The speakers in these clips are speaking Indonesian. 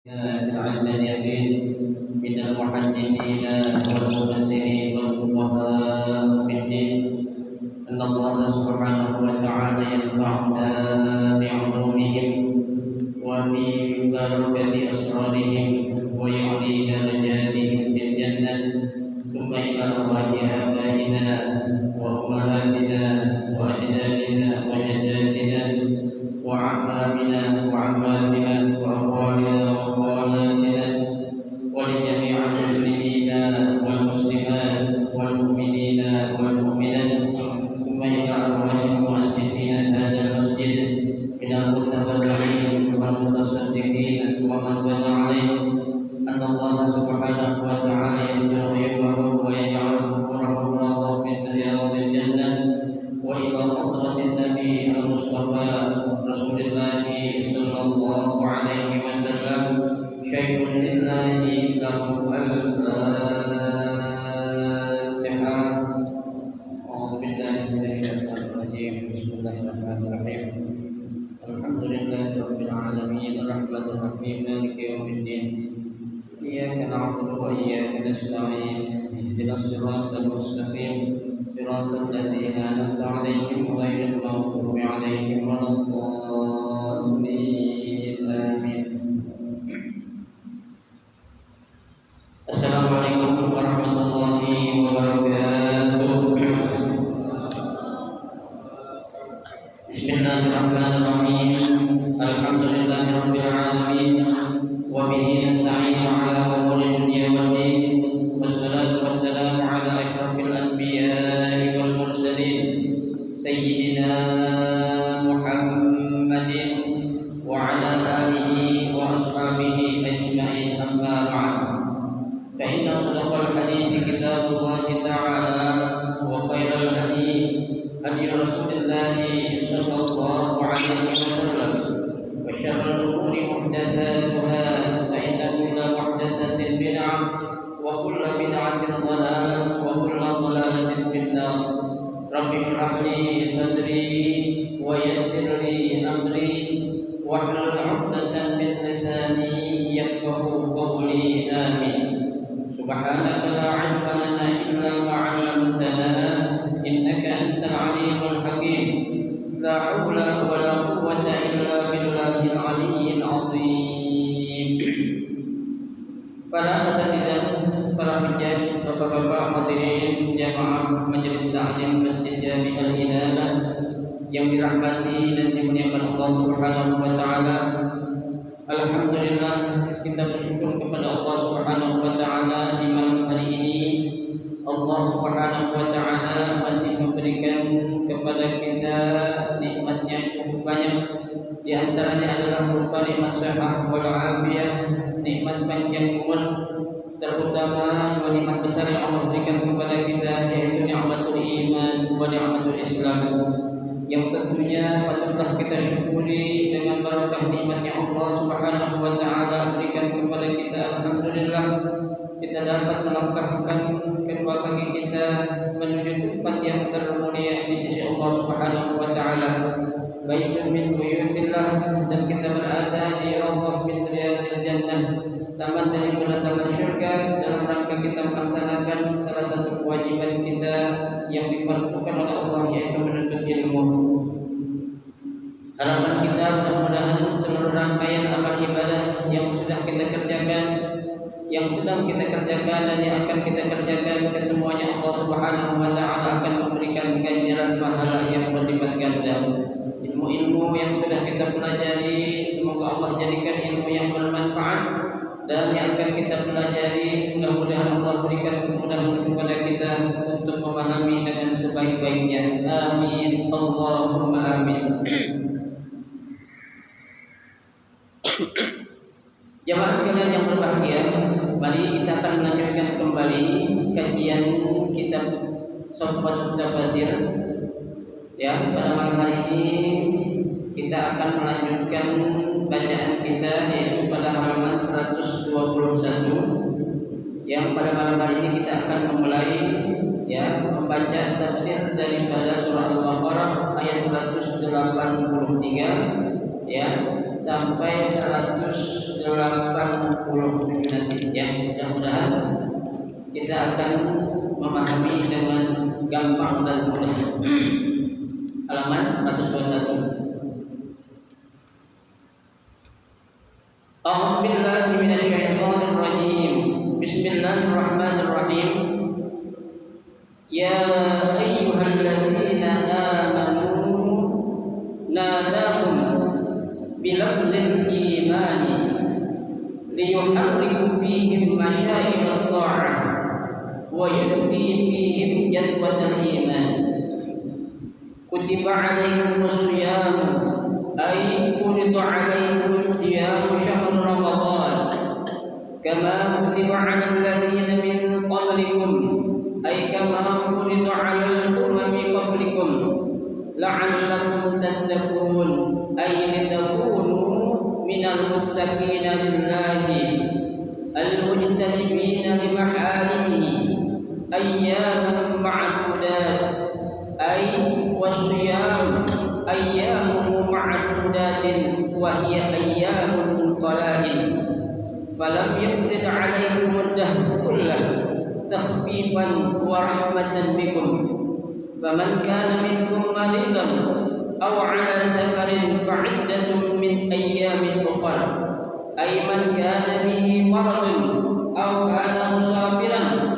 عند اليقين من المحدثين والمفسرين والفقهاء في الدين أن الله سبحانه وتعالى ينفعنا بعلومهم وفي بركة أسرارهم ويعطينا نجاتهم في الجنة ثم إلى أرواح آبائنا وأمهاتنا وأجدادنا وجداتنا وأعمامنا وعماتنا وأخواننا وأخواتنا ولجميع المسلمين والمسلمات والمؤمنين والمؤمنات ثم إلى أرواح مؤسسين هذا المسجد من المتبرعين والمتصدقين ومن بنى عليه أن الله سبحانه وتعالى يستر عيوبهم ويجعل ذكورهم راضا من رياض الجنة وإلى حضرة النبي المصطفى رسول الله صلى الله عليه وسلم شيء لله له الفاتحة. أعوذ بالله من الشيطان الرجيم. بسم الله الرحمن الرحيم. الحمد لله رب العالمين الرحمن الرحيم مالك يوم الدين إياك نعبد وإياك نستعين اهدنا الصراط المستقيم صراط الذين أنعمت عليهم غير المغضوب عليهم ولا الضالين آمين. Assalamualaikum warahmatullahi wabarakatuh. Bismillahirrahmanirrahim. Alhamdulillahirabbil alamin wa bihi nasta'inu ala umuri dunya wad din. Wassalatu wassalamu ala asyrafil anbiya'i wal mursalin sayyidina Muhammadin wa ala alihi wa ashabihi ajma'in amma ba'd. Fa inna sadaqal hadits kitabullahi ta'ala wa khairal hadi hadi Rasulillah sallallahu alaihi wasallam wa syarrul umuri muhdatsatuha fa inna kulla muhdatsatin bid'ah wa kulla bid'atin dhalalah wa kulla dhalalatin finnar. Rabbi shrah li sadri wa yassir li amri wahlul 'uqdatam min lisani yafqahu qawli. Amin. Subhanaka la 'ilma lana illa ma 'allamtana innaka antal 'alimul hakim. La haula wa la quwwata illa billahil 'aliyyil 'azim. Para asatidzah, para penjaga, bapak-bapak hadirin jamaah majelis taklim Masjid Jami Al-Inayah yang dirahmati dan dimuliakan Allah Subhanahu wa taala. Alhamdulillah, kita bersyukur kepada Allah Subhanahu wa taala di malam hari ini Allah Subhanahu wa taala masih memberikan kepada kita nikmatnya cukup banyak. Di antaranya adalah berupa nikmat sehat wal afiyah, nikmat panjang umur, terutama dua nikmat besar yang Allah berikan kepada kita, yaitu nikmatul iman wa nikmatul Islam, yang tentunya patutlah kita syukuri dengan barakah nikmatnya Allah Subhanahu wa taala berikan kepada kita. Alhamdulillah, kita dapat melangkahkan kedua kaki kita menuju tempat yang termulia di sisi Allah Subhanahu wa taala. Baitun min buyutillah, dan kita berada di raudhah min riyadil jannah, taman dari taman syurga, dalam rangka kita melaksanakan salah satu kewajiban kita yang diperlukan oleh Allah, yaitu menuntut ilmu. Harapan kita mudah-mudahan seluruh rangkaian amal ibadah yang sudah kita kerjakan, yang sedang kita kerjakan, dan yang akan kita kerjakan, kesemuanya Allah Subhanahu wa taala akan memberikan ganjaran pahala yang berlipat ganda. Ilmu-ilmu yang sudah kita pelajari, semoga Allah jadikan ilmu yang bermanfaat, dan yang akan kita pelajari mudah-mudahan Allah berikan kemudahan kepada kita untuk memahami dengan sebaik-baiknya. Amin. Allahumma amin. Jamaah sekalian yang berbahagia, mari kita akan melanjutkan kembali kajian kitab Safwatul Tafasir. Ya, pada malam hari ini kita akan melanjutkan bacaan kita, yaitu pada halaman 121, yang pada malam hari ini kita akan memulai membaca tafsir daripada surah Al-Baqarah ayat 183 ya sampai 180 nanti ya. Mudah-mudahan kita akan memahami dengan gampang dan mudah. Halaman 121. A'udzu billahi minasyaitonir rajim. Bismillahirrahmanirrahim. Ya ayyuhalladzina amanu nadahum bilafzil imani liyuharriku fihim masyairad ta'ah wa yufti fihim jadwatal iman. Kutiba alaikumus shiyam ay furida alaikum siyam syahr Ramadan kama kutiba alal ladzina min qablikum ay kama furida alal umami qablikum la'allakum tattaqun ay litakunu minal muttaqina lillahi al-mujtanibina li maharimihi ayyaman ma'dudat ay wasyiyam ayyamu ma'dudatin wa hiya ayyamul qala'il falam yafrid 'alaykum ad-dahr kullah takhfifan wa rahmatan bikum faman kana minkum maridan aw 'ala safarin fa'iddatun min ayyamin ukhra ay man kana bihi maradun aw kana musafiran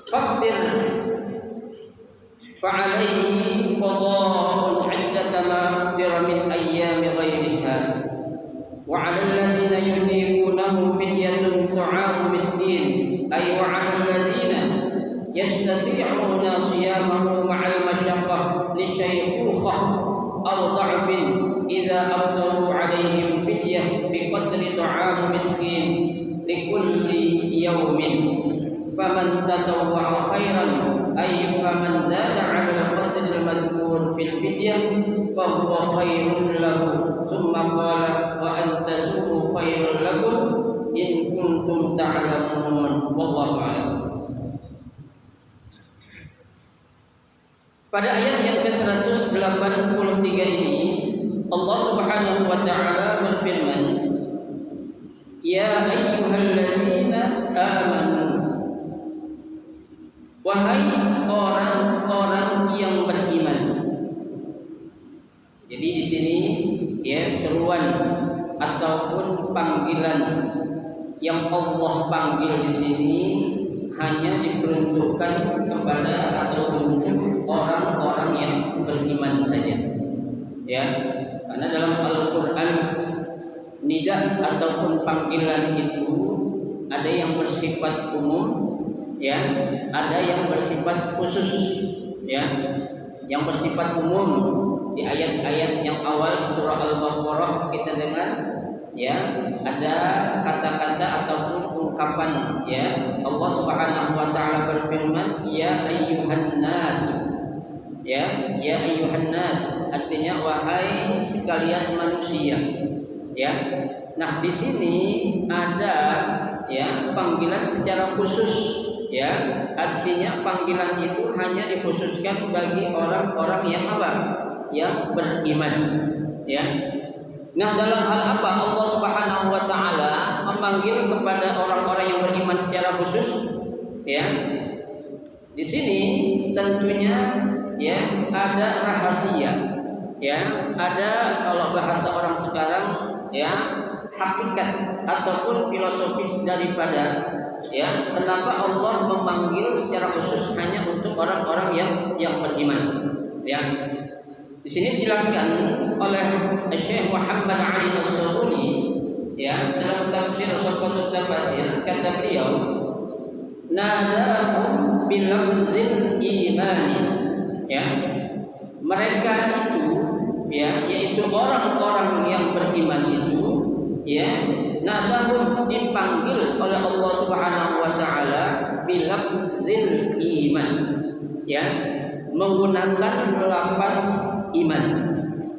faqdir fa'alaihi qada'un 'iddata ma qadira min ayyami ghairiha wa 'alal ladzina yutiqunahu fidyatun ta'amu miskin ay wa 'alal ladzina yastati'una siyamahu ma'al masyaqqah li shaykhukhah aw dha'fin idza aftaru 'alaihim fidyah bi qadri ta'am miskin li kulli yawmin faman tatawwa'a khairan ay faman zada 'ala al-qadri al-madhkur fil fidyah fa huwa khairun lahu thumma qala wa an tasumu khairun lakum in kuntum ta'lamun wallahu a'lam. Pada ayat yang ke-183 ini Allah Subhanahu wa taala berfirman, ya ayyuhalladzina amanu, wahai orang-orang yang beriman. Jadi di sini ya seruan ataupun panggilan yang Allah panggil di sini hanya diperuntukkan kepada atau untuk orang-orang yang beriman saja. Ya, karena dalam Al-Qur'an nida ataupun panggilan itu ada yang bersifat umum, ya, ada yang bersifat khusus, ya. Yang bersifat umum di ayat-ayat yang awal surah Al-Baqarah kita dengar, ya, ada kata-kata ataupun ungkapan, ya. Allah Subhanahu wa taala berfirman, ya ayyuhan nas. Ya ayyuhan nas artinya wahai sekalian manusia. Ya. Nah, di sini ada ya panggilan secara khusus, ya. Artinya panggilan itu hanya dikhususkan bagi orang-orang yang apa? Yang beriman, ya. Nah, dalam hal apa Allah Subhanahu wa taala memanggil kepada orang-orang yang beriman secara khusus? Ya. Di sini tentunya ya ada rahasia. Ya, ada kalau bahasa orang sekarang ya hakikat ataupun filosofis daripada ya kenapa Allah memanggil secara khusus hanya untuk orang-orang yang beriman. Ya. Di sini dijelaskan oleh Syekh Muhammad Ali As-Sabuni ya dalam tafsir Syarhut Tafsir, kata beliau, nadahum bilafzil imani, ya. Mereka itu ya yaitu orang-orang yang beriman itu ya nadahum dipanggil oleh Allah Subhanahu wa taala bilafzil iman, ya, menggunakan lafaz iman.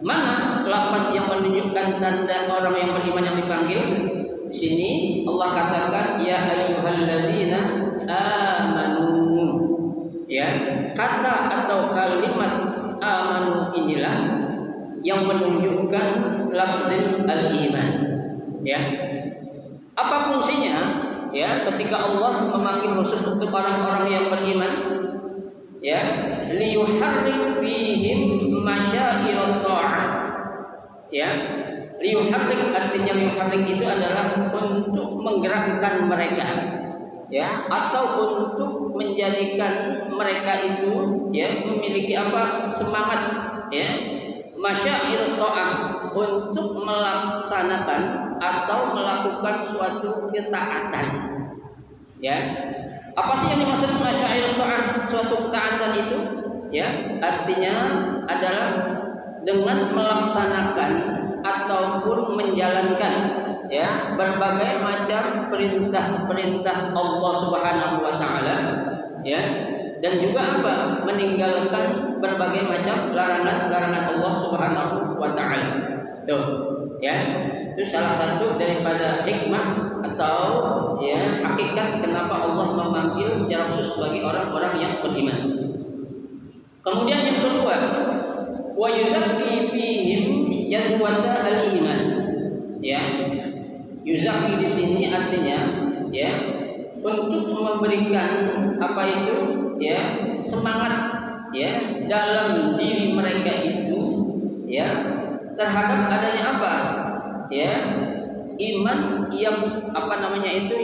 Mana lafaz yang menunjukkan tanda orang yang beriman yang dipanggil? Di sini Allah katakan ya ayyuhalladzina amanu. Ya, kata atau kalimat amanu inilah ya yang menunjukkan lafzul al-iman. Ya. Apa fungsinya? Ya, ketika Allah memanggil khusus untuk orang-orang yang beriman, ya, liyuharrik fihim masyairat ta'ah. Ya, liyuharrik artinya liyuharrik itu adalah untuk menggerakkan mereka, ya, atau untuk menjadikan mereka itu ya memiliki apa? Semangat, ya, masyairat ta'ah, untuk melaksanakan atau melakukan suatu ketaatan. Ya. Apa sih yang dimaksud masyairat ta'ah, suatu ketaatan itu? Ya, artinya adalah dengan melaksanakan ataupun menjalankan ya berbagai macam perintah-perintah Allah Subhanahu wa taala, ya, dan juga apa? Meninggalkan berbagai macam larangan-larangan Allah Subhanahu wa taala. Tuh, ya. Itu salah satu daripada hikmah atau ya hakikat kenapa Allah memanggil secara khusus bagi orang-orang yang beriman. Kemudian yang kedua, wa yuzakki fihim yadwata al-iman. Ya. Yuzakki di sini artinya ya untuk memberikan apa itu ya semangat ya dalam diri mereka itu ya terhadap adanya apa ya iman yang apa namanya itu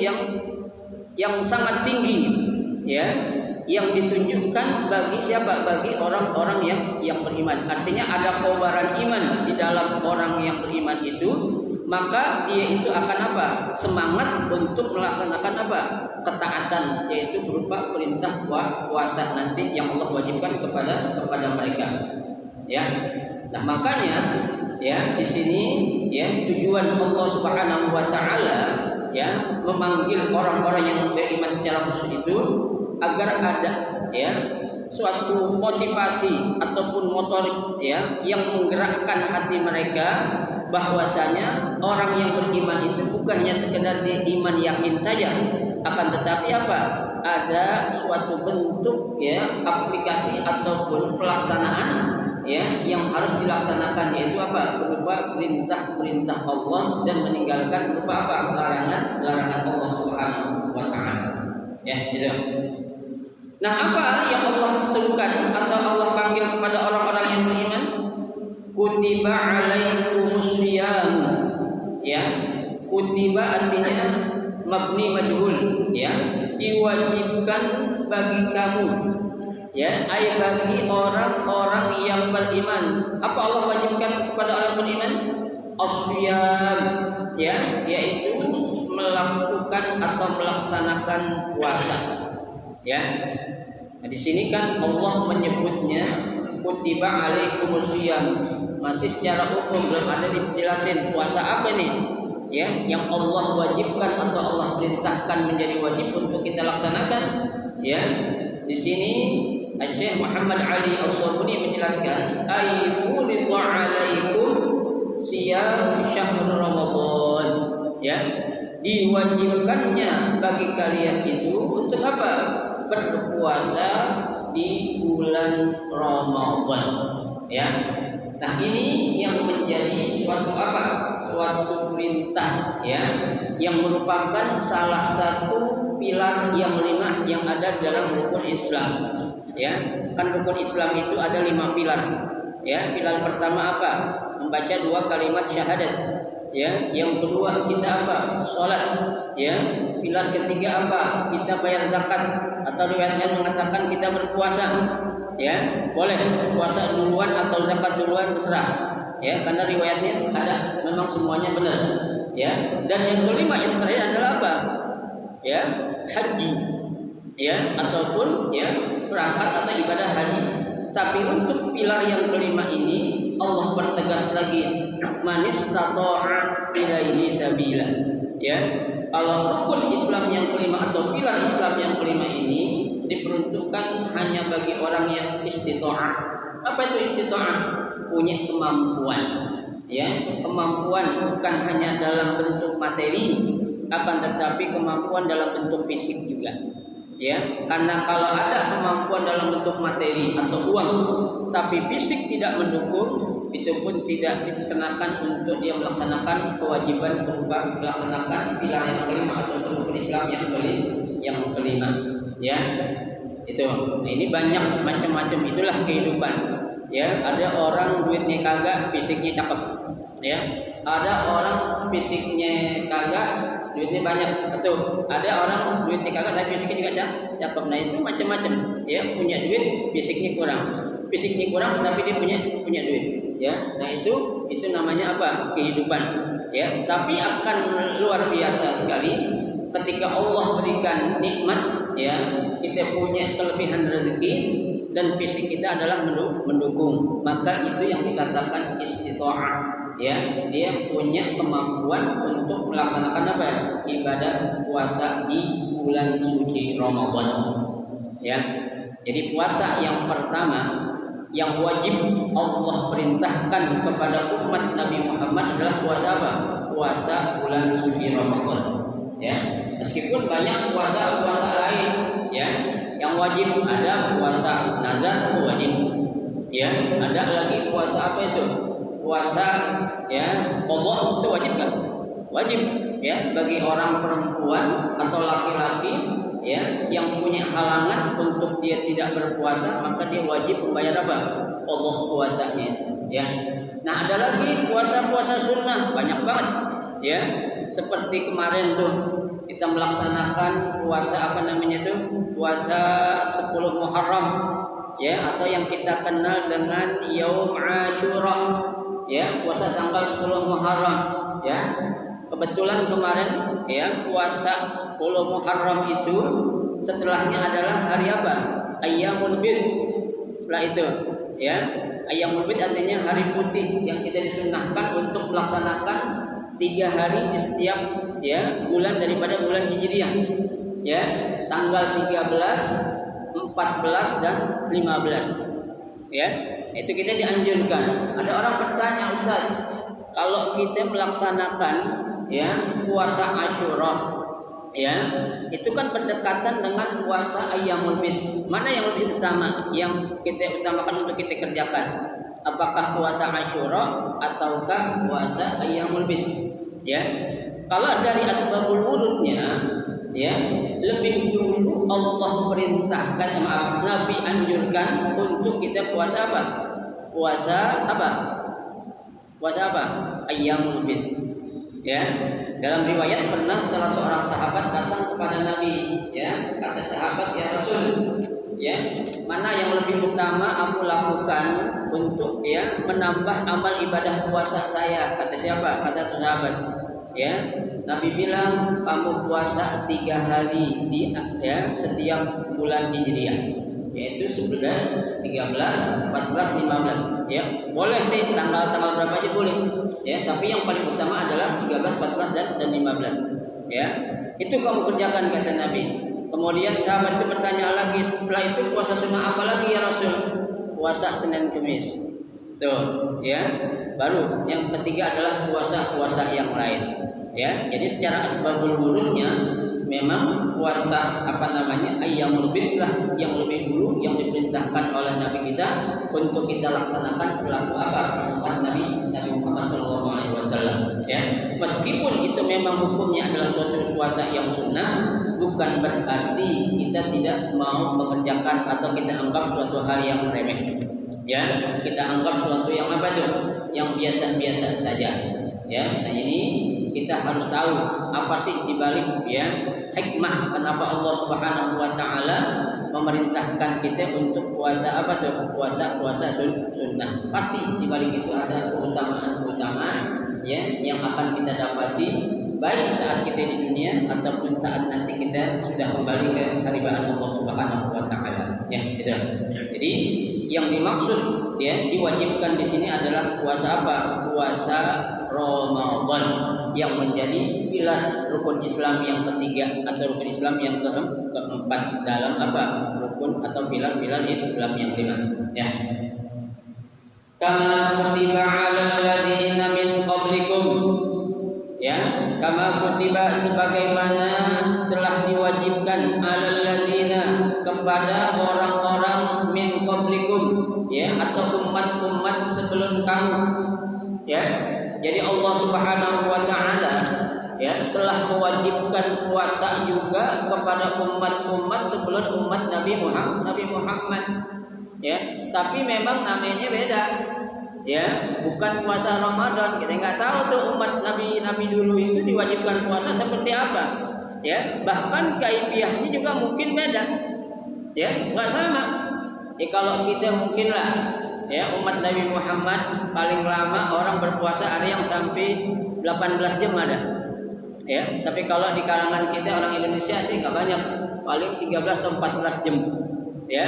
yang sangat tinggi ya yang ditunjukkan bagi siapa? Bagi orang-orang yang beriman. Artinya ada kobaran iman di dalam orang yang beriman itu, maka dia itu akan apa? Semangat untuk melaksanakan apa? Ketaatan, yaitu berupa perintah puasa nanti yang Allah wajibkan kepada mereka. Ya. Nah, makanya ya di sini ya tujuan Allah Subhanahu wa taala ya memanggil orang-orang yang beriman secara khusus itu agar ada ya suatu motivasi ataupun motorik ya yang menggerakkan hati mereka bahwasanya orang yang beriman itu bukan hanya sekedar iman yakin saja, akan tetapi apa? Ada suatu bentuk ya aplikasi ataupun pelaksanaan ya yang harus dilaksanakan, yaitu apa? Berupa perintah-perintah Allah dan meninggalkan berupa apa? Larangan Allah Subhanahu wa taala. Ya, gitu. Nah, apa yang Allah serukan atau Allah panggil kepada orang-orang yang beriman? Kutiba alaikumus syiyam. Ya, kutiba artinya mabni majhul, ya, diwajibkan bagi kamu. Ya, ay bagi orang-orang yang beriman. Apa Allah wajibkan kepada orang beriman? As-syiyam, ya, yaitu melakukan atau melaksanakan puasa. Ya. Nah, di sini kan Allah menyebutnya kutiba alaikumus syiyam. Masih secara umum belum ada dijelasin puasa apa nih? Ya, yang Allah wajibkan atau Allah perintahkan menjadi wajib untuk kita laksanakan. Ya. Di sini Syekh Muhammad Ali As-Sabuni menjelaskan ay furidha alaikum syiyam syahr Ramadan. Ya. Diwajibkannya bagi kalian itu untuk apa? Berpuasa di bulan Ramadan, ya. Nah, ini yang menjadi suatu apa? Suatu perintah, ya, yang merupakan salah satu pilar yang 5 yang ada dalam rukun Islam, ya. Kan rukun Islam itu ada 5 pilar, ya. Pilar pertama apa? Membaca 2 kalimat syahadat. Ya, yang kedua kita apa? Salat, ya. Pilar ketiga apa? Kita bayar zakat, atau riwayat yang mengatakan kita berpuasa. Ya, boleh puasa duluan atau zakat duluan terserah. Ya, karena riwayatnya ada, memang semuanya benar. Ya, dan yang kelima yang terakhir adalah apa? Ya, haji. Ya, ataupun ya berangkat atau ibadah haji. Tapi untuk pilar yang kelima ini Allah pertegas lagi, manis tato'a ilaihi sabila. Ya, kalau rukun Islam yang kelima atau pilar Islam yang kelima ini diperuntukkan hanya bagi orang yang istita'ah. Apa itu istita'ah? Punya kemampuan. Ya, kemampuan bukan hanya dalam bentuk materi, akan tetapi kemampuan dalam bentuk fisik juga. Ya, karena kalau ada kemampuan dalam bentuk materi atau uang, tapi fisik tidak mendukung, itu pun tidak dikenakan untuk dia melaksanakan kewajiban berupa melaksanakan pilar yang kelima atau rukun Islam yang kelima. Ya, itu. Nah, ini banyak macam-macam, itulah kehidupan. Ya, ada orang duitnya kagak, fisiknya cakep. Ya, ada orang fisiknya kagak, duitnya banyak. Atau ada orang duitnya kagak tapi fisiknya juga cakep. Nah, itu macam-macam. Ya, punya duit, fisiknya kurang. Fisiknya kurang tapi dia punya duit. Ya, nah itu namanya apa? Kehidupan. Ya, tapi akan luar biasa sekali ketika Allah berikan nikmat, ya, kita punya kelebihan rezeki dan fisik kita adalah mendukung, maka itu yang dikatakan istita'ah. Ya, dia punya kemampuan untuk melaksanakan apa? Ibadah puasa di bulan suci Ramadan. Ya, jadi puasa yang pertama yang wajib Allah perintahkan kepada umat Nabi Muhammad adalah puasa apa? Puasa bulan suci Ramadan. Ya, meskipun banyak puasa-puasa lain, ya, yang wajib. Ada puasa nazar, itu wajib. Ya, ada lagi puasa apa itu? Puasa, ya, qadha, itu wajib kan? Wajib, ya, bagi orang perempuan atau laki-laki, ya, yang punya halangan untuk dia tidak berpuasa, maka dia wajib membayar apa? Qadha puasanya, ya. Nah, ada lagi puasa-puasa sunnah, banyak banget, ya. Seperti kemarin tuh kita melaksanakan puasa apa namanya tuh? Puasa 10 Muharram, ya, atau yang kita kenal dengan Yaum Asyura, ya, puasa tanggal 10 Muharram, ya. Kebetulan kemarin, ya, puasa 10 Muharram itu setelahnya adalah hari apa? Ayyamul Bid. Setelah itu, ya, Ayyamul Bid artinya hari putih yang kita disunnahkan untuk melaksanakan 3 hari di setiap, ya, bulan daripada bulan Hijriah, ya, tanggal 13, 14 dan 15, ya. Itu kita dianjurkan. Ada orang bertanya, Ustaz, kalau kita melaksanakan, ya, puasa Asyura, ya, itu kan berdekatan dengan puasa Ayyamul Bid. Mana yang lebih utama yang kita utamakan untuk kita kerjakan? Apakah puasa Asyura ataukah puasa Ayyamul Bid? Ya, kalau dari asbabul wurudnya, ya, lebih dulu Allah perintahkan, Nabi anjurkan untuk kita puasa apa? Puasa apa? Puasa apa? Ayyamul Bid. Ya, dalam riwayat pernah salah seorang sahabat datang kepada Nabi, ya, kata sahabat, ya Rasul, ya, mana yang lebih utama aku lakukan untuk, ya, menambah amal ibadah puasa saya? Kata siapa? Kata sahabat. Ya, Nabi bilang kamu puasa 3 hari di, ya, setiap bulan Hijriah, yaitu sebulan 13, 14, 15. Ya, boleh sih tanggal berapa aja boleh. Ya, tapi yang paling utama adalah 13, 14 dan 15. Ya, itu kamu kerjakan kata Nabi. Kemudian sahabat itu bertanya lagi, setelah itu puasa sunnah apa lagi ya Rasul? Puasa Senin Kemis. Tuh, ya. Baru yang ketiga adalah puasa-puasa yang lain. Ya, jadi secara asbabul wurudnya memang puasa apa namanya Ayyamul Bid lah yang lebih dulu yang diperintahkan oleh Nabi kita untuk kita laksanakan selaku apa? Umat Nabi Muhammad SAW. Ya, meskipun itu memang hukumnya adalah suatu puasa yang sunnah, bukan berarti kita tidak mau mengerjakan atau kita anggap suatu hal yang remeh. Ya, kita anggap suatu yang apa tuh? Yang biasa-biasa saja. Ya, nah ini kita harus tahu apa sih dibalik, ya, hikmah kenapa Allah Subhanahu wa taala memerintahkan kita untuk puasa apa tuh? Puasa sunnah. Pasti dibalik itu ada keutamaan-keutamaan, ya, yang akan kita dapati baik saat kita di dunia ataupun saat nanti kita sudah kembali ke hadirat Allah Subhanahu wa taala. Ya, gitu. Jadi yang dimaksud, ya, diwajibkan di sini adalah puasa apa? Puasa Ramadan yang menjadi pilar rukun Islam yang ketiga atau rukun Islam yang keempat dalam apa? Rukun atau pilar-pilar Islam yang 5. Ya. Kama kutiba 'alal ladzina min qablikum. Ya, kama kutiba sebagaimana telah diwajibkan 'alal ladzina kepada orang-orang min qablikum, ya, atau umat-umat sebelum kamu, ya. Jadi Allah Subhanahu wa taala, ya, telah mewajibkan puasa juga kepada umat-umat sebelum umat Nabi Muhammad, ya. Tapi memang namanya beda, ya, bukan puasa Ramadan. Kita nggak tahu tuh umat Nabi dulu itu diwajibkan puasa seperti apa. Ya, bahkan kaifiahnya juga mungkin beda, ya, nggak sama. Ya, kalau kita mungkin lah, ya, umat Nabi Muhammad paling lama orang berpuasa ada yang sampai 18 jam ada, ya. Tapi kalau di kalangan kita orang Indonesia sih nggak banyak, paling 13 atau 14 jam, ya.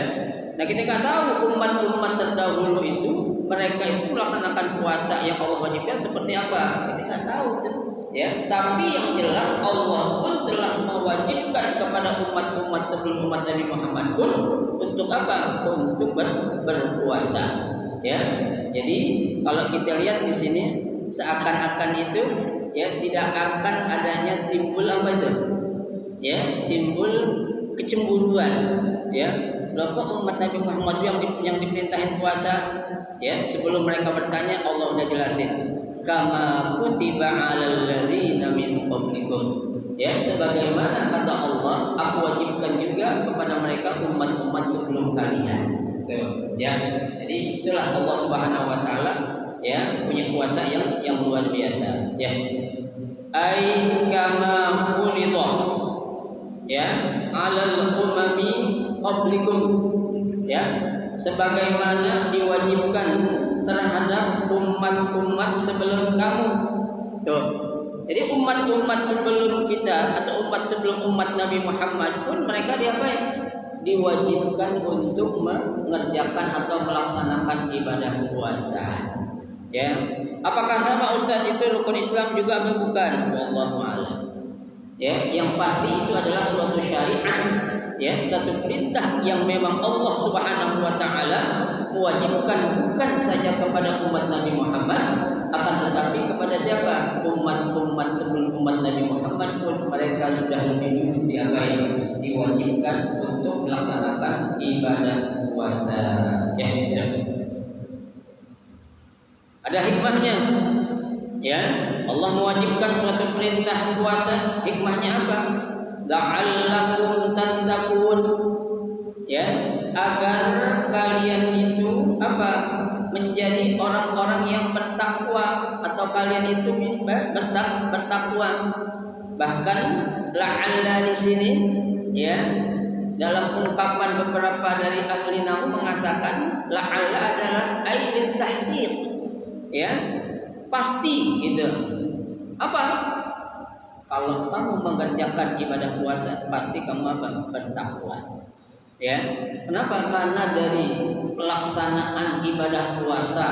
Nah, kita nggak tahu umat-umat terdahulu itu mereka itu melaksanakan puasa yang Allah wajibkan seperti apa, kita nggak tahu. Ya, tapi yang jelas Allah pun telah mewajibkan kepada umat-umat sebelum umat Nabi Muhammad pun untuk apa? Untuk berpuasa. Ya, jadi kalau kita lihat di sini seakan-akan itu, ya, tidak akan adanya timbul apa itu? Ya, timbul kecemburuan. Ya, loh kok umat Nabi Muhammad yang diperintahin puasa? Ya, sebelum mereka bertanya Allah udah jelasin. Kama kutiba 'alal ladzina min qablikum. Ya, sebagaimana kata Allah, aku wajibkan juga kepada mereka umat-umat sebelum kalian. Ya. Jadi itulah Allah Subhanahu wa taala, ya, punya kuasa yang luar biasa, ya. Ai kama khulida, ya, 'alal umami qablikum. Ya, sebagaimana diwajibkan terhadap umat-umat sebelum kamu. Tuh. Jadi umat-umat sebelum kita atau umat sebelum umat Nabi Muhammad pun mereka diapain? Diwajibkan untuk mengerjakan atau melaksanakan ibadah puasa. Ya. Apakah sama Ustaz itu rukun Islam juga atau bukan? Wallahu a'lam. Ya, yang pasti itu adalah suatu syariat, ya, satu perintah yang memang Allah Subhanahu wa taala mewajibkan bukan saja kepada umat Nabi Muhammad, akan tetapi kepada siapa? Umat-umat sebelum umat Nabi Muhammad pun mereka sudah lebih dulu diwajibkan untuk melaksanakan ibadah puasa. Ya, ya. Ada hikmahnya. Ya, Allah mewajibkan suatu perintah puasa, hikmahnya apa? La'allakum tattaqun, ya, agar kalian itu apa? Menjadi orang-orang yang bertakwa, atau kalian itu bertakwa. Bahkan la'alla di sini, ya, dalam ungkapan beberapa dari ahli nahwu mengatakan la'alla adalah ainul tahqiq, ya, pasti gitu. Apa? Kalau kamu mengerjakan ibadah puasa, pasti kamu akan bertakwa. Ya. Kenapa? Karena dari pelaksanaan ibadah puasa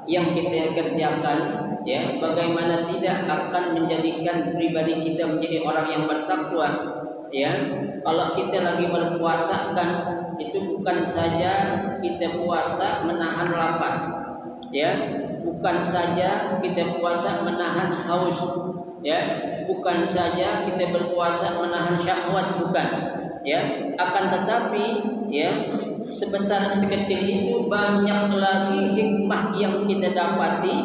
yang kita kerjakan, ya, bagaimana tidak akan menjadikan pribadi kita menjadi orang yang bertakwa. Ya. Kalau kita lagi berpuasa kan itu bukan saja kita puasa menahan lapar. Ya, bukan saja kita puasa menahan haus, ya, bukan saja kita berpuasa menahan syahwat, bukan, ya, akan tetapi, ya, sebesar sekecil itu banyak lagi hikmah yang kita dapati,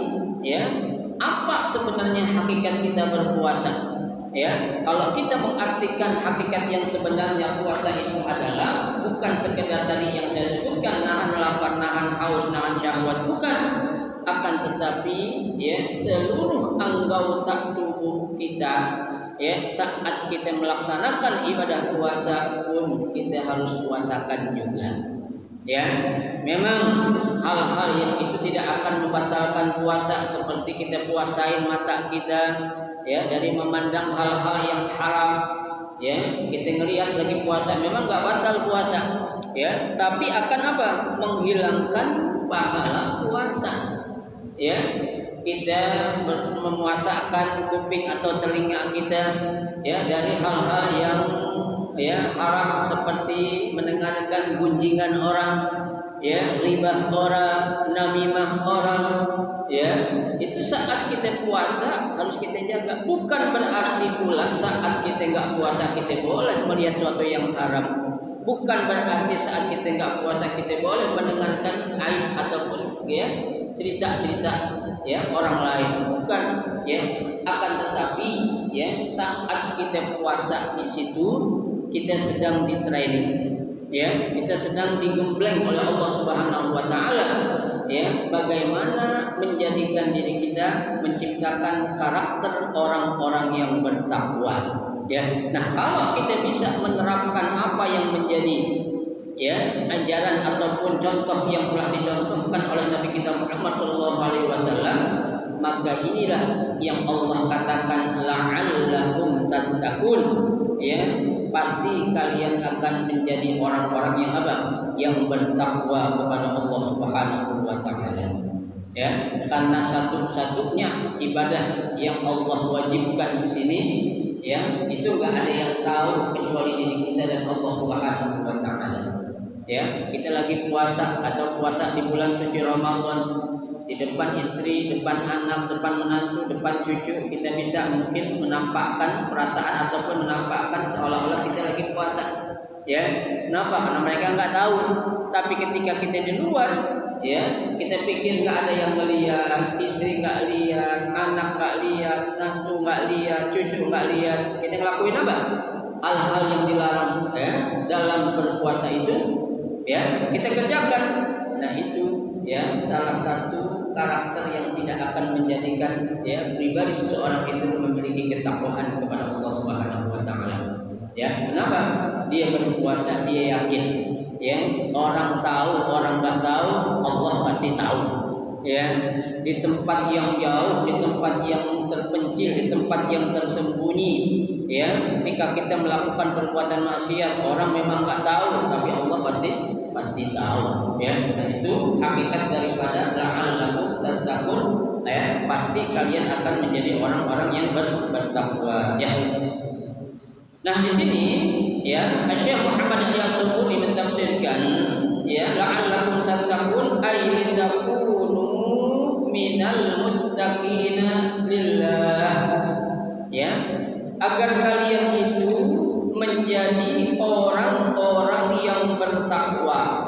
ya. Apa sebenarnya hakikat kita berpuasa? Ya, kalau kita mengartikan hakikat yang sebenarnya puasa itu adalah bukan sekedar tadi yang saya sebutkan, nahan lapar, nahan haus, nahan syahwat, bukan, akan tetapi, ya, seluruh anggota tubuh kita, ya, saat kita melaksanakan ibadah puasa pun kita harus puasakan juga. Ya, memang hal-hal yang itu tidak akan membatalkan puasa, seperti kita puasain mata kita, ya, dari memandang hal-hal yang haram, ya, kita ngelihat lagi puasa, memang nggak batal puasa, ya, tapi akan apa? Menghilangkan pahala puasa, ya. Kita memuasakan kuping atau telinga kita, ya, dari hal-hal yang, ya, haram, seperti mendengarkan gunjingan orang, ya, ghibah orang, namimah orang, ya, itu saat kita puasa harus kita jaga. Bukan berarti pula saat kita nggak puasa kita boleh melihat sesuatu yang haram, Bukan berarti saat kita nggak puasa kita boleh mendengarkan aib ataupun ya cerita-cerita ya orang lain, bukan ya. Akan tetapi ya saat kita puasa di situ kita sedang di training ya, kita sedang digembleng oleh Allah Subhanahu wa taala ya, bagaimana menjadikan diri kita menciptakan karakter orang-orang yang bertakwa ya. Nah, kalau kita bisa menerapkan apa yang menjadi ya ajaran ataupun contoh yang telah dicontohkan oleh Nabi kita Muhammad SAW, maka inilah yang Allah katakan la'allakum tattaqun ya, pasti kalian akan menjadi orang-orang yang apa? Yang bertakwa kepada Allah Subhanahu wa taala. Ya, karena satu-satunya ibadah yang Allah wajibkan di sini ya, itu enggak ada yang tahu kecuali diri kita dan Allah Subhanahu wa taala. Ya, kita lagi puasa atau puasa di bulan suci Ramadan, di depan istri, depan anak, depan menantu, depan cucu, kita bisa mungkin menampakkan perasaan ataupun menampakkan seolah-olah kita lagi puasa. Ya, kenapa? Karena mereka nggak tahu. Tapi ketika kita di luar, ya, kita pikir nggak ada yang melihat, istri nggak lihat, anak nggak lihat, menantu nggak lihat, cucu nggak lihat. Kita ngelakuin apa? Hal-hal yang dilarang ya dalam berpuasa itu, ya, kita kerjakan. Nah, itu ya salah satu karakter yang tidak akan menjadikan ya pribadi seseorang itu memiliki ketakwaan kepada Allah Subhanahu wa taala. Ya, kenapa? Dia berpuasa, dia yakin ya, orang tahu, orang nggak tahu, Allah pasti tahu. Ya, di tempat yang jauh, di tempat yang terpencil, di tempat yang tersembunyi, ya, ketika kita melakukan perbuatan maksiat, orang memang nggak tahu, tapi Allah pasti tahu. Ya, nah, itu hakikat daripada la'allakum tattaqun. Ya, pasti kalian akan menjadi orang-orang yang bertakwa. Ya. Nah, di sini ya Syekh Muhammad Al-Yasubuni mentafsirkan ya la'allakum tattaqun ay takunu minal muttaqina lillah, ya, agar kalian itu menjadi orang-orang yang bertakwa.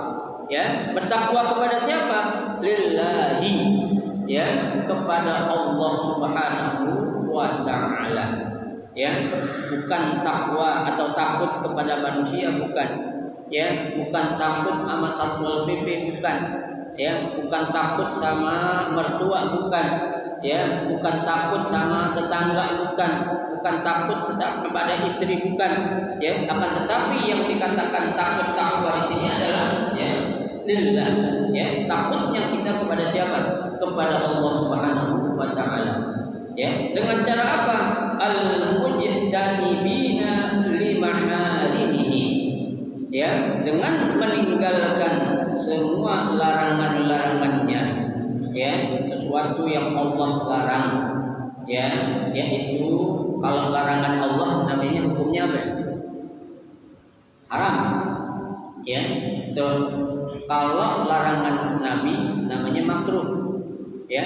Ya, bertakwa kepada siapa? Lillahi, ya, kepada Allah Subhanahu wa taala. Ya, bukan takwa atau takut kepada manusia, bukan. Ya, bukan takut sama Satpol PP, bukan. Ya, bukan takut sama mertua, bukan. Ya, bukan takut sama tetangga, bukan. Bukan takut kepada istri, bukan. Ya, akan tetapi yang dikatakan takut takwa di sini adalah ya lillah. Ya, takutnya kita kepada siapa? Kepada Allah Subhanahu wa taala. Ya, dengan cara apa? Al-mujtanibina limaharimihi. Ya, dengan meninggalkan semua larangan-larangannya. Ya, sesuatu yang Allah larang. Ya, yaitu kalau larangan Allah namanya hukumnya apa? Haram. Ya, tuh. Kalau larangan Nabi namanya makruh. Ya,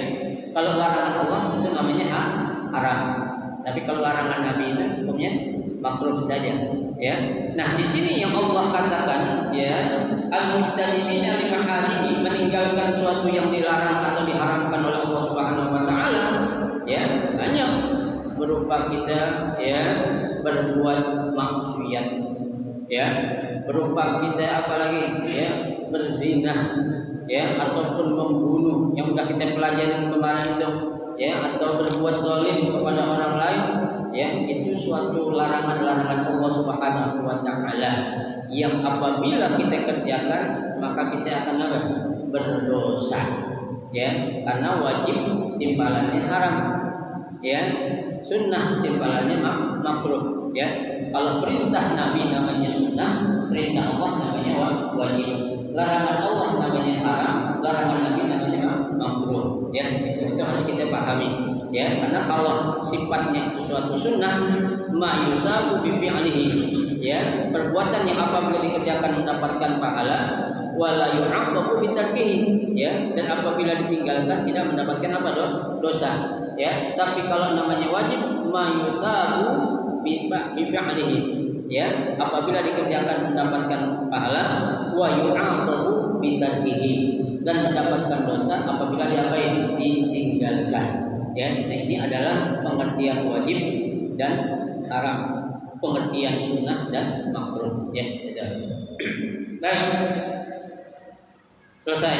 kalau larangan Allah itu namanya haram. Tapi kalau larangan Nabi itu hukumnya makruh saja. Ya. Nah, di sini yang Allah katakan ya al-mujtanibina limaharimi, meninggalkan sesuatu yang dilarang atau diharamkan oleh Allah Subhanahu wa taala. Ya, hanya berupa kita ya berbuat maksiat. Ya, berupa kita apalagi ya berzina, ya, ataupun membunuh yang sudah kita pelajari kemarin itu, ya, atau berbuat zalim kepada orang lain, ya, itu suatu larangan-larangan Allah Subhanahu wa taala yang apabila kita kerjakan maka kita akan apa? Berdosa. Ya, karena wajib timbalannya haram. Ya, sunnah timbalannya makruh. Ya, kalau perintah Nabi namanya sunnah, perintah Allah namanya wajib. Larangan Allah namanya haram, larangan Nabi namanya makruh. Ya, itu harus kita pahami. Ya, karena kalau sifatnya itu suatu sunnah, ma yusabu bi fi'lihi. Ya, perbuatan yang apabila dikerjakan mendapatkan pahala, wala yu'aqabu bi tarkihi. Ya, dan apabila ditinggalkan tidak mendapatkan apa? Dosa. Ya, tapi kalau namanya wajib, ma yusabu bi fi'lihi. ya, apabila dikerjakan mendapatkan pahala, wa yu'aqabu bitarkihi, dan mendapatkan dosa apabila diapain, ditinggalkan. Ya, nah ini adalah pengertian wajib dan haram, pengertian sunnah dan makruh. Ya, baik. Selesai.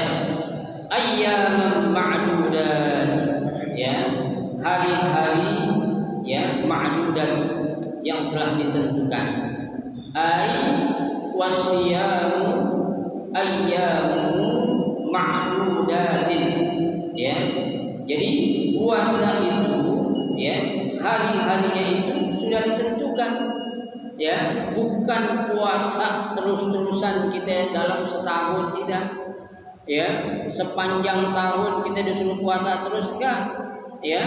Ayyam ma'dudat, ya, hari-hari ya ma'dudat yang telah ditentukan. Ai wasiyamu ayyamu ma'dudatin, ya. Jadi puasa itu, ya, hari-harinya itu sudah ditentukan, ya, bukan puasa terus-terusan kita dalam setahun, tidak, ya, sepanjang tahun kita disuruh puasa terus, enggak, ya,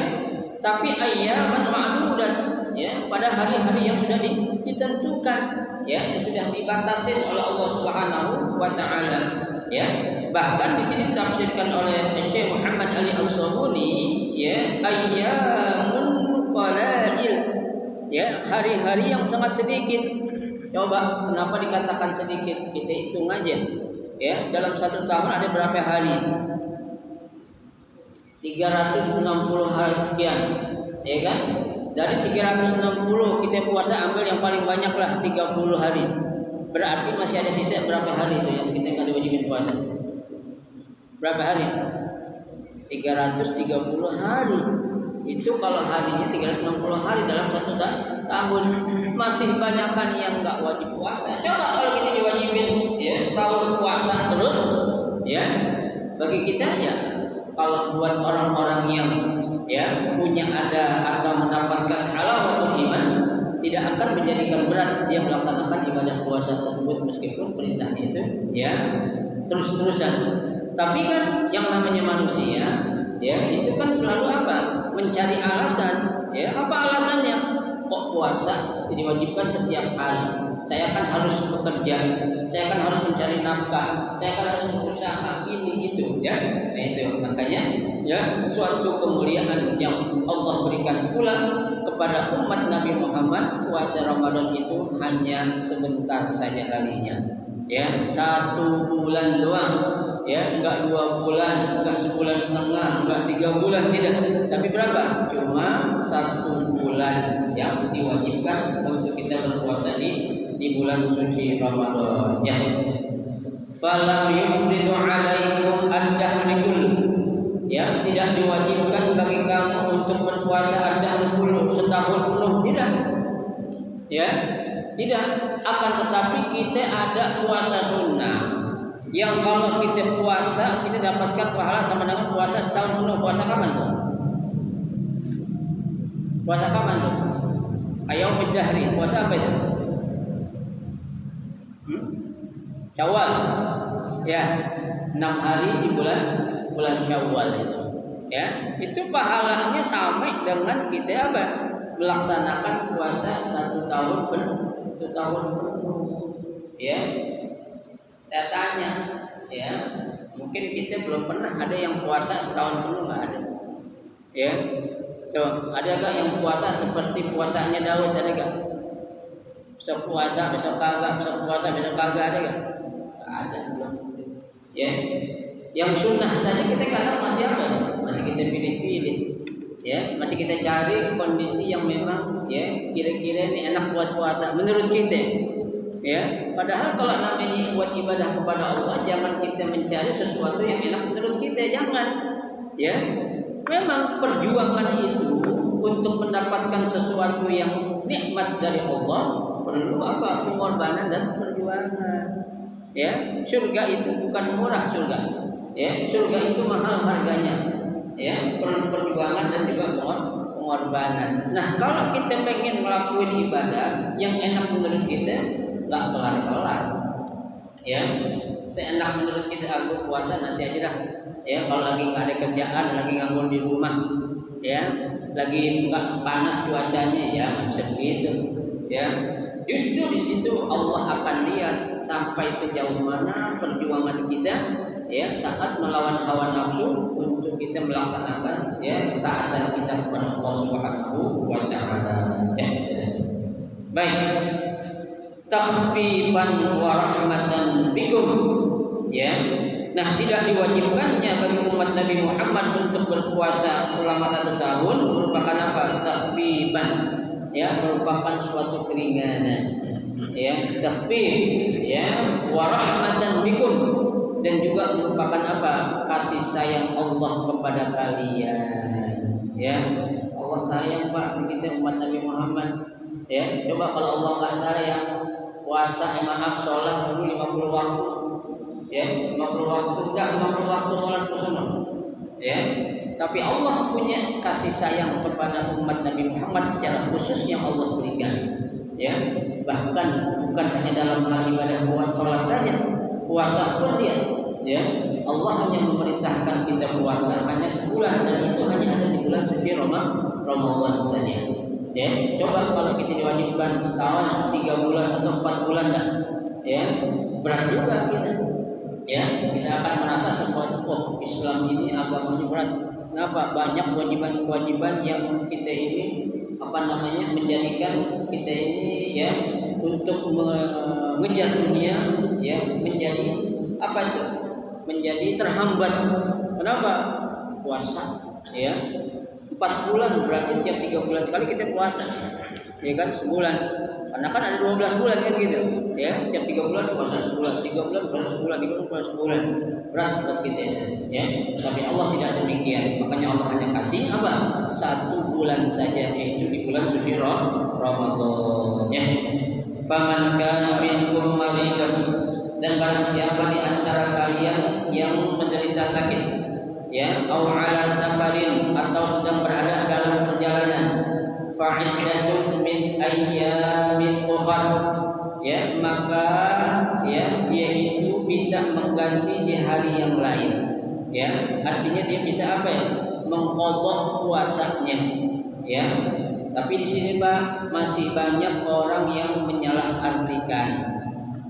tapi ayyaman ma'dudat, ya, pada hari-hari yang sudah ditentukan, ya, yang sudah dibatasi oleh Allah Subhanahu wa taala, ya. Bahkan di sini ditafsirkan oleh Syekh Muhammad Ali As-Sabuni, ya, ayyamun qalail, ya, hari-hari yang sangat sedikit. Coba kenapa dikatakan sedikit? Kita hitung aja, ya, dalam satu tahun ada berapa hari? 360 hari sekian, ya kan? Dari 360 kita puasa ambil yang paling banyak lah 30 hari. Berarti masih ada sisa berapa hari itu yang kita nggak diwajibin puasa? Berapa hari? 330 hari. Itu kalau harinya 360 hari dalam satu tahun, masih banyakkan yang nggak wajib puasa. Coba kalau kita diwajibin, ya, setahun puasa terus, ya, bagi kita, ya, kalau buat orang-orang yang, ya, punya ada atau mendapatkan halawatul iman, tidak akan menjadikan berat dia melaksanakan ibadah puasa tersebut meskipun perintahnya itu, ya, terus-terusan. Tapi kan yang namanya manusia, ya, itu kan selalu apa? Mencari alasan, ya. Apa alasannya? Kok puasa diwajibkan setiap hari? Saya kan harus bekerja, saya kan harus mencari nafkah, saya kan harus berusaha ini itu, ya. Nah itu makanya, ya, suatu kemuliaan yang Allah berikan pula kepada umat Nabi Muhammad. Puasa Ramadan itu hanya sebentar saja harinya, ya, 1 bulan doang, ya, enggak 2 bulan, enggak sebulan setengah, enggak 3 bulan, tidak. Tapi berapa? Cuma 1 bulan yang diwajibkan untuk kita berpuasa di bulan suci Ramadan, ya. Falam yufridu alaikum ad-dahrikul, ya, tidak diwajibkan bagi kamu untuk berpuasa ad-dahrikul setahun penuh, tidak, ya, tidak. Akan tetapi kita ada puasa sunnah yang kalau kita puasa kita dapatkan pahala sama dengan puasa setahun penuh. Puasa kapan tuh? Puasa kapan tuh? Ayaumid dahri. Puasa apa itu? Syawal, ya, 6 hari di bulan Syawal itu, ya, itu pahalanya sama dengan kita apa? Melaksanakan puasa 1 tahun penuh, 1 tahun penuh, ya. Saya tanya, ya, mungkin kita belum pernah ada yang puasa setahun penuh, nggak ada, ya. Coba, ada gak yang puasa seperti puasanya Daud? Ada gak? Besok puasa, besok kagak, besok puasa, besok kagak, ada gak? Ada, belum. Ya, yang sunnah saja kita kadang masih apa? Masih kita pilih-pilih, ya, masih kita cari kondisi yang memang, ya, kira-kira ini enak buat puasa menurut kita, ya. Padahal kalau namanya buat ibadah kepada Allah, jangan kita mencari sesuatu yang enak menurut kita, jangan, ya. Memang perjuangan itu untuk mendapatkan sesuatu yang nikmat dari Allah perlu apa? Pengorbanan dan perjuangan. Ya, surga itu bukan murah, surga. Ya, surga itu mahal harganya. Ya, perlu perjuangan dan juga pengorbanan. Nah, kalau kita pengen ngelakuin ibadah yang enak menurut kita, nggak kelar-kelar. Ya, seenak menurut kita, aku puasa nanti aja dah. Ya, kalau lagi nggak ada kerjaan, lagi nganggur di rumah, ya, lagi nggak panas cuacanya, ya, bisa begitu, ya. Justru di situ Allah akan lihat sampai sejauh mana perjuangan kita, ya, saat melawan hawa nafsu untuk kita melaksanakan, ya, ketaatan kita kepada Allah Subhanahu wa taala. Ya. Baik. takhfifan wa rahmatan bikum. Ya. Nah, tidak diwajibkannya bagi umat Nabi Muhammad untuk berpuasa selama 1 tahun merupakan apa? Takhfifan. Ya, merupakan suatu keringanan. Ya, takhfif, ya, wa rahmatan bikum, dan juga merupakan apa? Kasih sayang Allah kepada kalian. Ya, Allah sayang Pak kita umat Nabi Muhammad. Ya, coba kalau Allah nggak sayang, puasa maaf sholat dulu 50 waktu. Ya, 50 waktu enggak 50 waktu sholat sunat. Ya, tapi Allah punya kasih sayang kepada umat Nabi Muhammad secara khusus yang Allah berikan. Ya, bahkan bukan hanya dalam hal ibadah sholat saja, puasa pun dia. Ya, Allah hanya memerintahkan kita puasa hanya sebulan, dan itu hanya ada di bulan suci Ramadan saja. Ya, coba kalau kita diwajibkan setahun 3 bulan atau 4 bulan dah, ya berat juga kita. Ya, kita akan merasa sesuatu, oh Islam ini agamanya berat. Kenapa? Banyak kewajiban-kewajiban yang kita ini menjadikan kita ini ya untuk mengejar dunia ya menjadi menjadi terhambat. Kenapa? Puasa ya 4 bulan berarti tiap 3 bulan sekali kita puasa, ya kan, sebulan. Karena kan ada 12 bulan kan gitu ya, tiap 3 bulan puasa sebulan, 3 bulan puasa sebulan, 3 bulan puasa sebulan. Berat buat kita ya. Tapi Allah tidak demikian. Makanya Allah hanya kasih apa? 1 bulan saja, yaitu di bulan suci Ramadan ya. Faman kana minkum maridan, dan barang siapa di antara kalian yang menderita sakit ya, au ala safarin, atau sedang berada dalam perjalanan, fa'iddatun min ayyamin ukhar, ya maka ya dia itu bisa mengganti di hari yang lain. Ya, artinya dia bisa apa ya? Mengqadha puasanya. Ya. Tapi di sini Pak masih banyak orang yang menyalahartikan.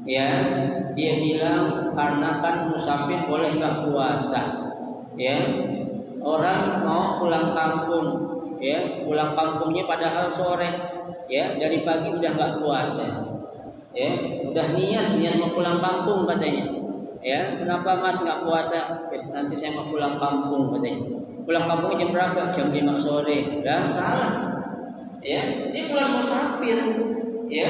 Ya, dia bilang karena kan musafir boleh nggak puasa. Ya, orang mau pulang kampung, ya pulang kampungnya padahal sore, ya dari pagi udah nggak puasa. Ya, udah niat mau pulang kampung katanya. Ya, kenapa Mas nggak puasa? Nanti saya mau pulang kampung katanya. Pulang kampungnya jam berapa? Jam 5 sore. Dah salah. Ya, ini pulang musafir. Ya,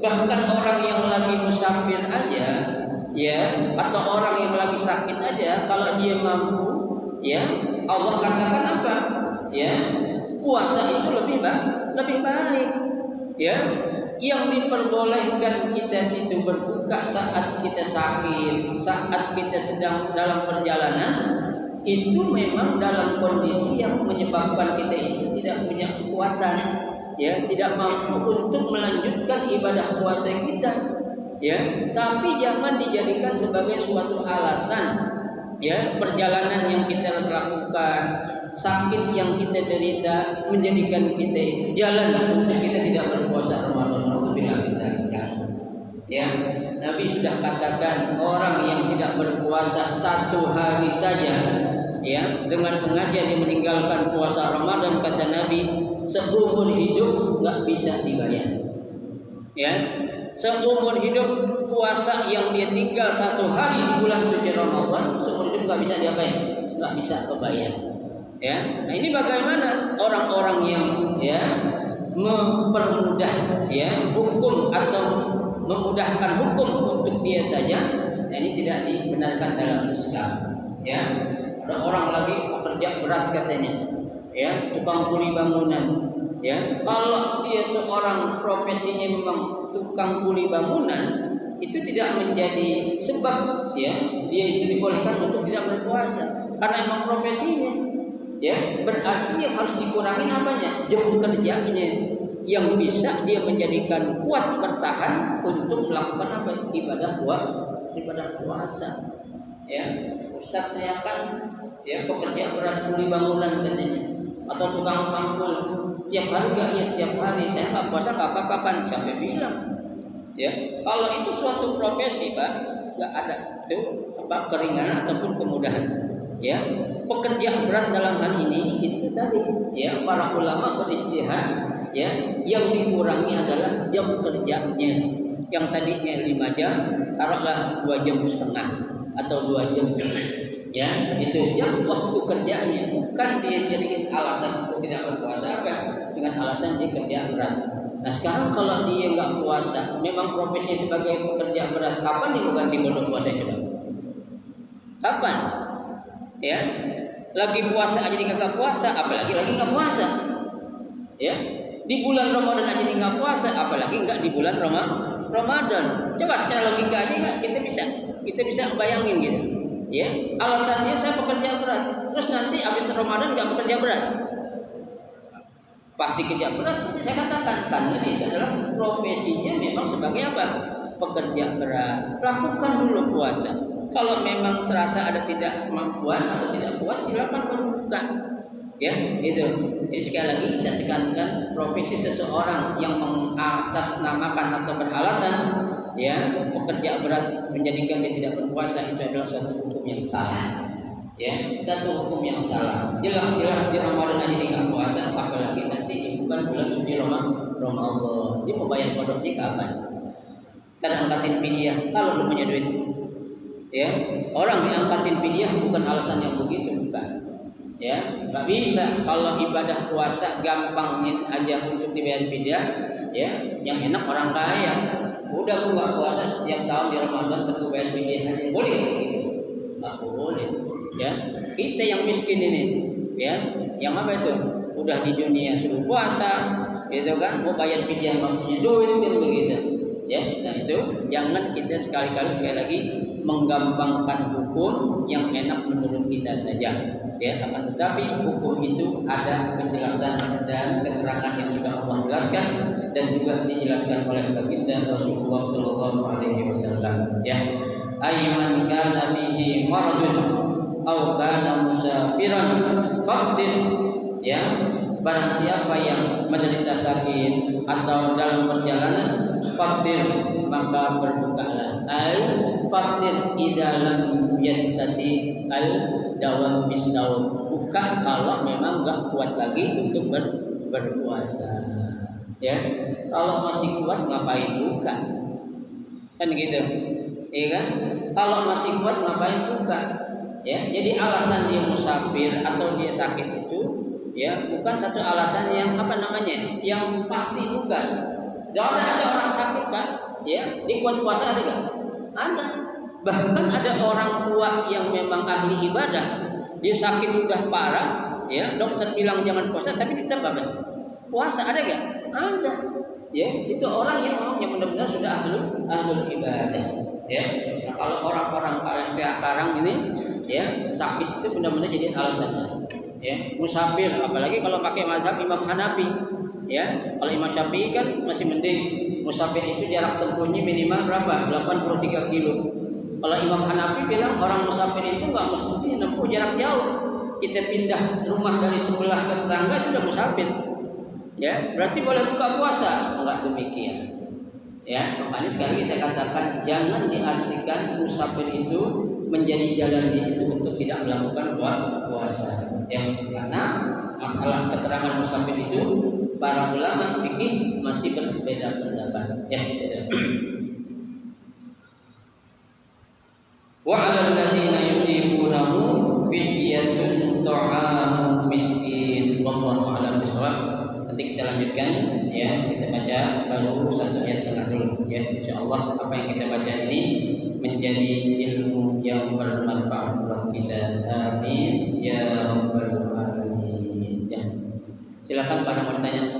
bahkan orang yang lagi musafir aja, ya, atau orang yang lagi sakit aja, kalau dia mampu, ya, Allah katakan apa? Ya, puasa itu lebih baik. Ya, yang diperbolehkan kita itu berbuka saat kita sakit, saat kita sedang dalam perjalanan, itu memang dalam kondisi yang menyebabkan kita itu tidak punya kekuatan, ya, tidak mampu untuk melanjutkan ibadah puasa kita, ya. Tapi jangan dijadikan sebagai suatu alasan, ya, perjalanan yang kita lakukan, sakit yang kita derita menjadikan kita itu jalan untuk kita tidak berpuasa Ramadan. Ya, Nabi sudah katakan orang yang tidak berpuasa 1 hari saja, ya, dengan sengaja dia meninggalkan puasa Ramadan, kata Nabi, seumur hidup nggak bisa dibayar. Ya, seumur hidup puasa yang dia tinggal 1 hari di bulan suci Ramadan, seumur hidup nggak bisa diapain, nggak bisa kebayar. Ya, nah ini bagaimana orang-orang yang ya mempermudah ya hukum atau memudahkan hukum untuk dia saja, nah ini tidak dibenarkan dalam Islam. Ya, ada orang lagi pekerja berat katanya, ya tukang kuli bangunan. Ya, kalau dia seorang profesinya memang tukang kuli bangunan, itu tidak menjadi sebab ya dia itu dibolehkan untuk tidak berpuasa karena memang profesinya. Ya, berarti yang harus dikurangi apanya? Jam kerjanya yang bisa dia menjadikan kuat bertahan untuk melakukan apa? Ibadah puasa. Ya, Ustaz saya kan ya pekerja berat kuli bangunan katanya, atau tukang pangkul, tiap hari enggak? Ya setiap hari. Saya nggak puasa nggak apa-apa kan, siapa bilang? Ya, kalau itu suatu profesi Pak, nggak ada itu apa keringanan ataupun kemudahan. Ya, pekerja berat dalam hal ini itu tadi ya para ulama berijtihad, ya yang dikurangi adalah jam kerjanya. Yang tadinya 5 jam, taruhlah 2 jam setengah atau 2 jam. Ya, itu jam waktu kerjanya, bukan dia jadikan alasan untuk tidak berpuasa dengan alasan dia kerja berat. Nah sekarang kalau dia nggak puasa, memang profesinya sebagai pekerja berat, kapan dia mau ganti bodoh puasa coba? Kapan? Ya, lagi puasa aja dia nggak puasa, apalagi lagi nggak puasa. Ya, di bulan Ramadan aja dia nggak puasa, apalagi nggak di bulan Ramadan. Coba secara logika aja kita bisa bayangin gitu. Ya, alasannya saya pekerja berat, terus nanti habis Ramadan nggak bekerja berat, pasti kerja berat. Saya katakan karena itu adalah profesinya memang sebagai apa? Pekerja berat. Lakukan dulu puasa. Kalau memang serasa ada tidak kemampuan atau tidak kuat, silakan berbuka. Ya, itu. Jadi sekali lagi saya tekankan profesi seseorang yang mengatasnamakan atau beralasan ya pekerja berat menjadikan dia tidak berpuasa, itu adalah satu hukum yang salah. Ya, satu hukum yang salah. Jelas-jelas di Ramadan aja dia nggak puasa, apalagi nanti bukan bulan suci Ramadan. Dia mau bayar kodoknya kapan? Terangkatin fidyah kalau lu punya duit. Ya, orang diangkatin fidyah bukan alasan yang begitu, bukan. Ya, nggak bisa kalau ibadah puasa gampangin aja untuk dibayar fidyah. Ya, yang enak orang kaya. Udah aku nggak puasa setiap tahun di Ramadan tentu bayar fidyah aja. Boleh gitu? Nggak boleh. Ya, kita yang miskin ini, ya, yang apa itu? Udah di dunia suruh puasa, gitu kan? Mau bayar fidyah nggak punya duit kan begitu. Ya, nah itu jangan kita sekali lagi menggampangkan hukum yang enak menurut kita saja. Ya, akan tetapi hukum itu ada penjelasan dan keterangan yang sudah Allah jelaskan dan juga dijelaskan oleh baginda Rasulullah Shallallahu Alaihi Wasallam. Ya, ayman kana bihi maradun aw kana musafiran faqdir. Ya, barang siapa yang menderita sakit atau dalam perjalanan, faqdir maka berbukalah. Al faqdir idza lam yastati al dawam bisdaw, bukan kalau memang nggak kuat lagi untuk berpuasa. Ya, kalau masih kuat ngapain buka? Kan gitu, iya kan? Kalau masih kuat ngapain buka? Ya, jadi alasan dia musafir atau dia sakit itu, ya, bukan satu alasan yang apa namanya, yang pasti bukan. Jangan ada orang sakit pak, ya, dia kuat puasa ada nggak? Ada. Bahkan ada orang tua yang memang ahli ibadah, dia sakit udah parah, ya dokter bilang jangan puasa, tapi tetap apa? Puasa ada gak? Ada. Ya, itu orang yang benar-benar sudah ahli ibadah. Ya, nah, kalau orang-orang sekarang ini, ya sakit itu benar-benar jadi alasannya. Ya, musafir, apalagi kalau pakai mazhab Imam Hanafi. Ya, kalau Imam Syafi'i kan masih mending. Musafir itu jarak tempuhnya minimal berapa? 83 kilo. Kalau Imam Hanafi bilang orang musafir itu nggak mesti nempuh jarak jauh. Kita pindah rumah dari sebelah ke tetangga itu udah musafir. Ya, berarti boleh buka puasa? Enggak demikian. Ya, makanya sekali lagi saya katakan jangan diartikan musafir itu menjadi jalan dia itu untuk tidak melakukan puasa. Ya, karena masalah keterangan musafir itu para ulama fikih masih berbeda pendapat. Ya, beda. Wa 'alal ladzina yutiqunahu fidyatun ta'amu miskin. Wallahu a'lam bishawab. Nanti kita lanjutkan ya, kita baca baru satu ayat setengah dulu ya. Insyaallah apa yang kita baca ini menjadi ilmu yang bermanfaat buat kita. Amin ya rabbal alamin. Ya. Silakan pada bertanya.